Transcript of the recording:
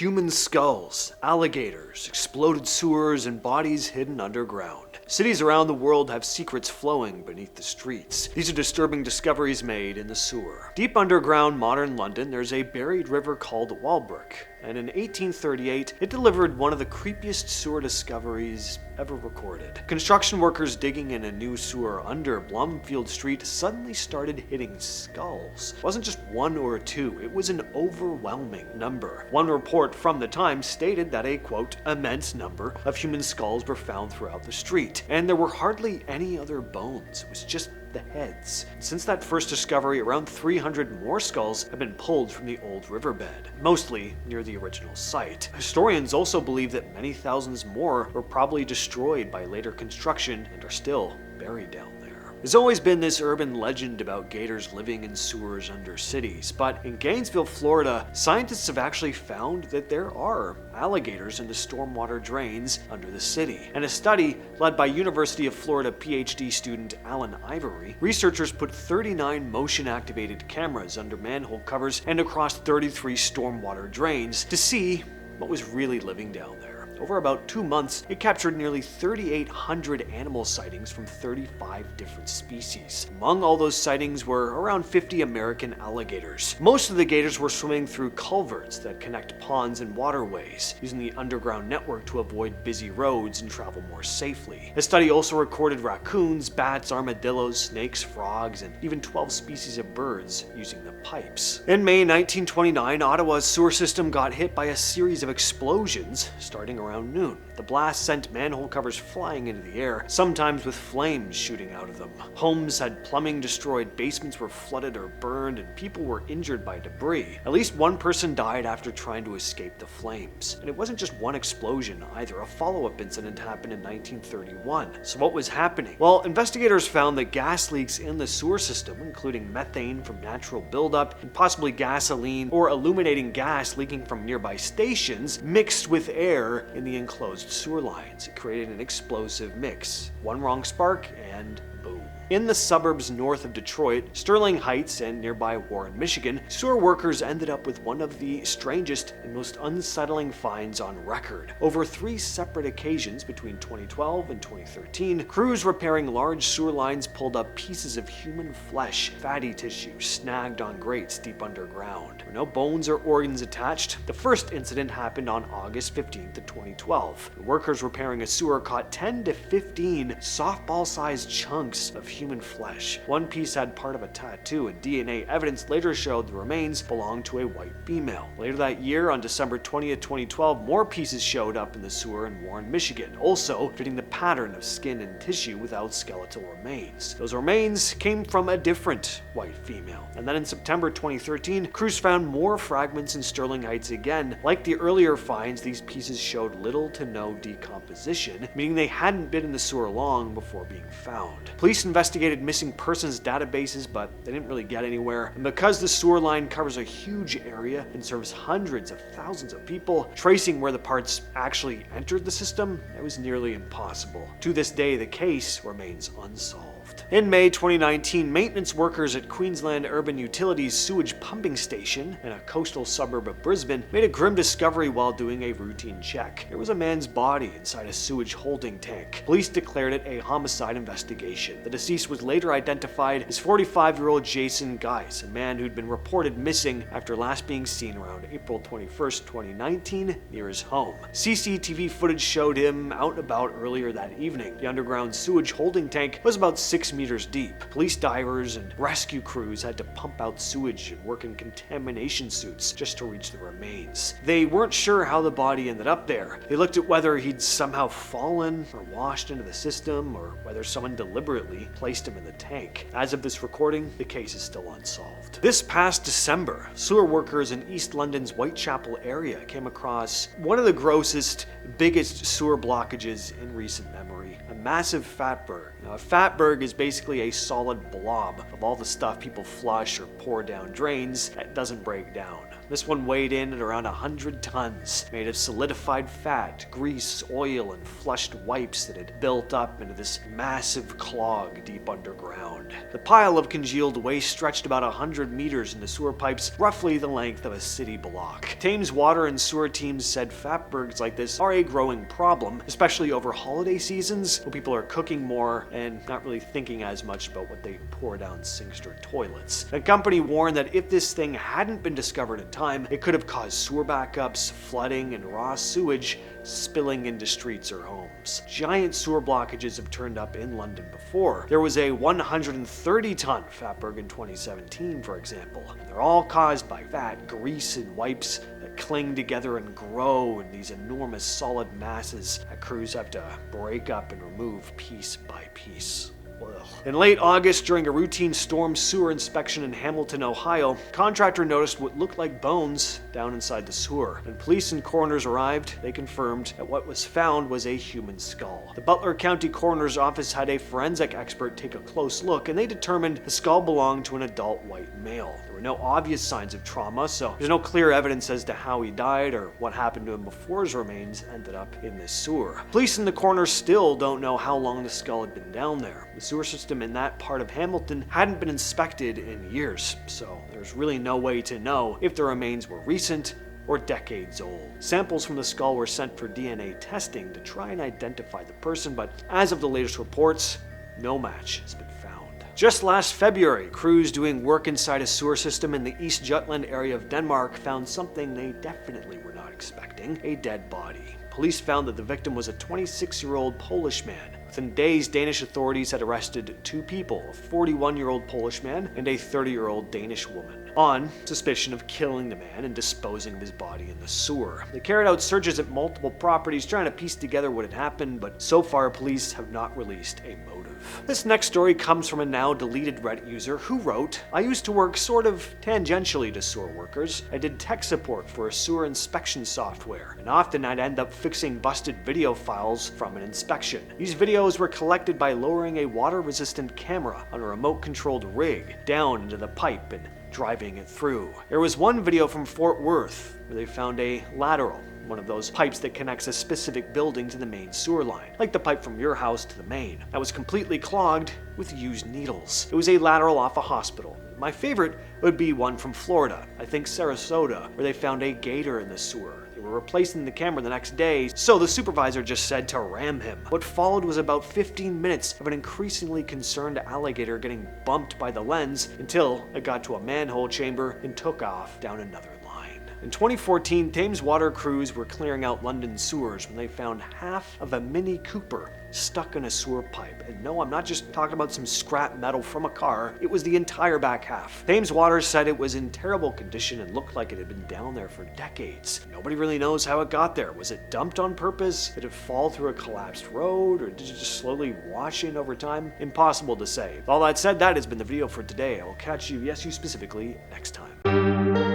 Human skulls, alligators, exploded sewers, and bodies hidden underground. Cities around the world have secrets flowing beneath the streets. These are disturbing discoveries made in the sewer. Deep underground modern London, there's a buried river called Walbrook, and in 1838, it delivered one of the creepiest sewer discoveries ever recorded. Construction workers digging in a new sewer under Blomfield Street suddenly started hitting skulls. It wasn't just one or two, it was an overwhelming number. One report from the time stated that a, quote, immense number of human skulls were found throughout the street, and there were hardly any other bones. It was just the heads. Since that first discovery, around 300 more skulls have been pulled from the old riverbed, mostly near the original site. Historians also believe that many thousands more were probably destroyed by later construction and are still buried down there. There's always been this urban legend about gators living in sewers under cities, but in Gainesville, Florida, scientists have actually found that there are alligators in the stormwater drains under the city. In a study led by University of Florida PhD student Alan Ivory, researchers put 39 motion-activated cameras under manhole covers and across 33 stormwater drains to see what was really living down there. Over about 2 months, it captured nearly 3,800 animal sightings from 35 different species. Among all those sightings were around 50 American alligators. Most of the gators were swimming through culverts that connect ponds and waterways, using the underground network to avoid busy roads and travel more safely. The study also recorded raccoons, bats, armadillos, snakes, frogs, and even 12 species of birds using the pipes. In May 1929, Ottawa's sewer system got hit by a series of explosions starting around noon. The blast sent manhole covers flying into the air, sometimes with flames shooting out of them. Homes had plumbing destroyed, basements were flooded or burned, and people were injured by debris. At least one person died after trying to escape the flames. And it wasn't just one explosion either. A follow-up incident happened in 1931. So what was happening? Well, investigators found that gas leaks in the sewer system, including methane from natural buildup and possibly gasoline or illuminating gas leaking from nearby stations, mixed with air in the enclosed sewer lines. It created an explosive mix. One wrong spark and boom. In the suburbs north of Detroit, Sterling Heights, and nearby Warren, Michigan, sewer workers ended up with one of the strangest and most unsettling finds on record. Over 3 separate occasions between 2012 and 2013, crews repairing large sewer lines pulled up pieces of human flesh, fatty tissue, snagged on grates deep underground. There were no bones or organs attached. The first incident happened on August 15th of 2012. The workers repairing a sewer caught 10 to 15 softball-sized chunks of human flesh. One piece had part of a tattoo, and DNA evidence later showed the remains belonged to a white female. Later that year, on December 20th, 2012, more pieces showed up in the sewer in Warren, Michigan, also fitting the pattern of skin and tissue without skeletal remains. Those remains came from a different white female. And then in September 2013, crews found more fragments in Sterling Heights again. Like the earlier finds, these pieces showed little to no decomposition, meaning they hadn't been in the sewer long before being found. Police investigated missing persons databases, but they didn't really get anywhere. And because the sewer line covers a huge area and serves hundreds of thousands of people, tracing where the parts actually entered the system, it was nearly impossible. To this day, the case remains unsolved. In May 2019, maintenance workers at Queensland Urban Utilities Sewage pumping station in a coastal suburb of Brisbane made a grim discovery while doing a routine check. There was a man's body inside a sewage holding tank. Police declared it a homicide investigation. The deceased was later identified as 45-year-old Jason Geis, a man who'd been reported missing after last being seen around April 21st, 2019, near his home. CCTV footage showed him out and about earlier that evening. The underground sewage holding tank was about 6 meters deep. Police divers and rescue crews had to pump out sewage and work in contamination suits just to reach the remains. They weren't sure how the body ended up there. They looked at whether he'd somehow fallen or washed into the system, or whether someone deliberately placed him in the tank. As of this recording, the case is still unsolved. This past December, sewer workers in East London's Whitechapel area came across one of the grossest, biggest sewer blockages in recent memory. A massive fatberg. Now, a fatberg is basically a solid blob of all the stuff people flush or pour down drains that doesn't break down. This one weighed in at around 100 tons, made of solidified fat, grease, oil, and flushed wipes that had built up into this massive clog deep underground. The pile of congealed waste stretched about 100 meters into sewer pipes, roughly the length of a city block. Thames Water and sewer teams said fatbergs like this are a growing problem, especially over holiday seasons when people are cooking more and not really thinking as much about what they pour down sinks or toilets. The company warned that if this thing hadn't been discovered in time, it could have caused sewer backups, flooding, and raw sewage spilling into streets or homes. Giant sewer blockages have turned up in London before. There was a 130-ton fatberg in 2017, for example. They're all caused by fat, grease, and wipes that cling together and grow in these enormous solid masses that crews have to break up and remove piece by piece. In late August, during a routine storm sewer inspection in Hamilton, Ohio, a contractor noticed what looked like bones down inside the sewer. When police and coroners arrived, they confirmed that what was found was a human skull. The Butler County Coroner's Office had a forensic expert take a close look, and they determined the skull belonged to an adult white male. There were no obvious signs of trauma, so there's no clear evidence as to how he died or what happened to him before his remains ended up in this sewer. Police and the coroner still don't know how long the skull had been down there. The sewer system in that part of Hamilton hadn't been inspected in years, so there's really no way to know if the remains were recent or decades old. Samples from the skull were sent for DNA testing to try and identify the person, but as of the latest reports, no match has been found. Just last February, crews doing work inside a sewer system in the East Jutland area of Denmark found something they definitely were not expecting: a dead body. Police found that the victim was a 26-year-old Polish man. Within days, Danish authorities had arrested two people, a 41-year-old Polish man and a 30-year-old Danish woman, on suspicion of killing the man and disposing of his body in the sewer. They carried out searches at multiple properties trying to piece together what had happened, but so far police have not released a motive. This next story comes from a now deleted Reddit user who wrote, "I used to work sort of tangentially to sewer workers. I did tech support for a sewer inspection software, and often I'd end up fixing busted video files from an inspection. These videos were collected by lowering a water-resistant camera on a remote-controlled rig down into the pipe and driving it through. There was one video from Fort Worth where they found a lateral, one of those pipes that connects a specific building to the main sewer line, like the pipe from your house to the main, that was completely clogged with used needles. It was a lateral off a hospital. My favorite would be one from Florida, I think Sarasota, where they found a gator in the sewer. They were replacing the camera the next day, so the supervisor just said to ram him. What followed was about 15 minutes of an increasingly concerned alligator getting bumped by the lens until it got to a manhole chamber and took off down another line." In 2014, Thames Water crews were clearing out London sewers when they found half of a Mini Cooper stuck in a sewer pipe. And no, I'm not just talking about some scrap metal from a car, it was the entire back half. Thames Water said it was in terrible condition and looked like it had been down there for decades. Nobody really knows how it got there. Was it dumped on purpose? Did it fall through a collapsed road? Or did it just slowly wash in over time? Impossible to say. With all that said, that has been the video for today. I will catch you, yes you specifically, next time.